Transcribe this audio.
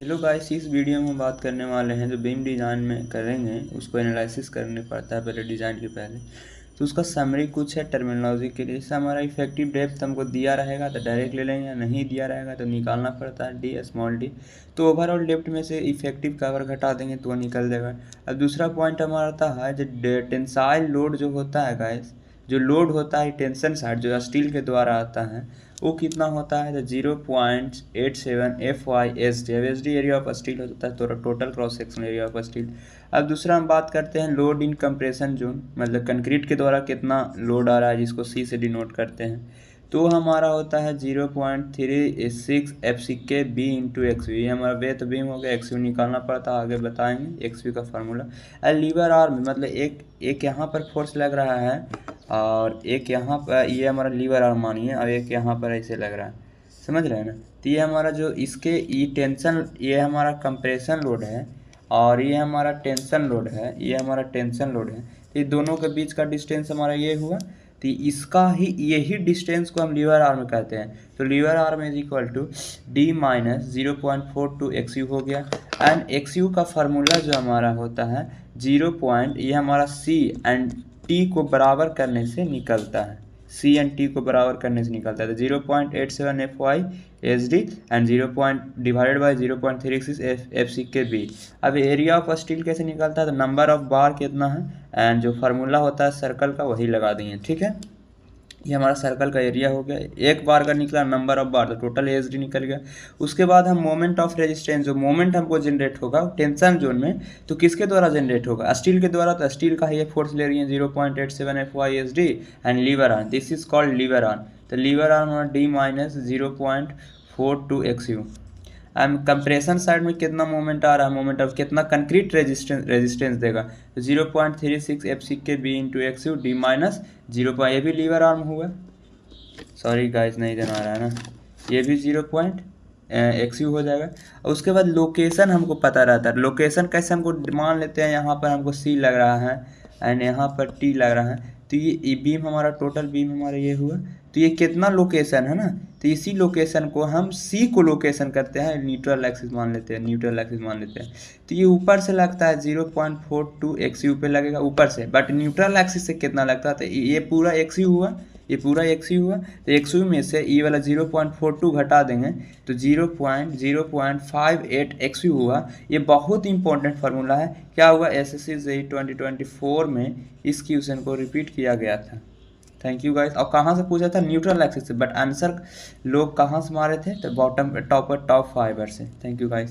Hello guys, इस video में बात करने वाले हैं जो बीम डिज़ाइन में करेंगे उसको एनालिसिस करने पड़ता है पहले डिज़ाइन के पहले। तो उसका समरी कुछ है टर्मिनोलॉजी के लिए। जैसे हमारा इफेक्टिव डेप्थ हमको दिया रहेगा तो डायरेक्ट ले लेंगे, या नहीं दिया रहेगा तो निकालना पड़ता है डी स्मॉल डी। तो ओवरऑल डेप्थ में से इफेक्टिव कवर घटा देंगे तो वो निकल जाएगा। अब दूसरा पॉइंट हमारा आता है जो टेंसाइल लोड जो होता है गाइस, जो लोड होता है टेंशन साइड जो स्टील के द्वारा आता है वो कितना होता है तो 0.87 FYSD। अब S D area of steel होता है तो total cross section area of steel. अब दूसरा हम बात करते हैं लोड इन कंप्रेशन जोन, मतलब कंक्रीट के द्वारा कितना लोड आ रहा है जिसको सी से डिनोट करते हैं। तो हमारा होता है 0.36 FCK B इंटू XV। ये हमारा बेथ बीम हो गया, XV निकालना पड़ता है, आगे बताएंगे XV का फार्मूला। लीवर आर्म मतलब एक यहाँ पर फोर्स लग रहा है और एक यहाँ पर, ये हमारा लीवर आर्म मानिए, और एक यहाँ पर ऐसे लग रहा है, समझ रहे हैं ना। तो ये हमारा जो इसके ये टेंशन, ये हमारा कंप्रेशन लोड है और ये हमारा टेंशन लोड है, ये हमारा टेंशन लोड है। तो ये दोनों के बीच का डिस्टेंस हमारा ये हुआ, तो इसका ही यही डिस्टेंस को हम लीवर आर्म कहते हैं। तो lever arm is equal to D minus 0.42 XU हो गया। एंड XU का फार्मूला जो हमारा होता है 0. ये हमारा C एंड T को बराबर करने से निकलता है, C एंड T को बराबर करने से निकलता है। तो 0.87 FYSD and 0. Divided by 0.36 FCK B। अब एरिया ऑफ स्टील कैसे निकलता है तो नंबर ऑफ बार कितना है एंड जो फार्मूला होता है सर्कल का वही लगा देंगे, ठीक है। ये हमारा सर्कल का एरिया हो गया, एक बार का निकला नंबर ऑफ बार तो टोटल एसडी निकल गया। उसके बाद हम मोमेंट ऑफ रेजिस्टेंस, जो मोमेंट हमको जनरेट होगा टेंशन जोन में, तो किसके द्वारा जनरेट होगा स्टील के द्वारा। तो स्टील का ये फोर्स ले रही है 0.87 FYSD and lever arm, this is called lever arm. तो lever arm D minus 0.42 XU। And compression side में कितना मोमेंट आ रहा है, मोमेंट ऑफ कितना कंक्रीट रेजिस्टेंस देगा तो 0.36 FCK B into XU D minus 0. ये भी लीवर आर्म हुआ, सॉरी गाइस नहीं देना आ रहा है ना, ये भी 0. XU हो जाएगा। उसके बाद लोकेशन हमको पता रहता है, लोकेशन कैसे हमको मान लेते हैं, यहाँ पर हमको C लग रहा है एंड यहाँ पर T लग रहा है। तो ये बीम हमारा टोटल बीम हमारा ये हुआ, तो ये कितना लोकेशन है ना, तो इसी लोकेशन को हम C को लोकेशन करते हैं, न्यूट्रल एक्सिस मान लेते हैं, न्यूट्रल एक्सिस मान लेते हैं। तो ये ऊपर से लगता है 0.42 XU पे लगेगा ऊपर से, बट न्यूट्रल एक्सिस से कितना लगता है तो ये पूरा XU हुआ, ये पूरा XU हुआ। तो XU में से ये वाला 0.42 घटा देंगे तो 0.058 XU हुआ। ये बहुत इंपॉर्टेंट फार्मूला है, क्या हुआ SSC JEE 2024 में इस क्वेश्चन को रिपीट किया गया था। Thank you guys. और कहाँ से पूछा था, न्यूट्रल एक्सिस से, बट आंसर लोग कहाँ से मारे थे तो बॉटम टॉप फाइबर से। Thank you guys.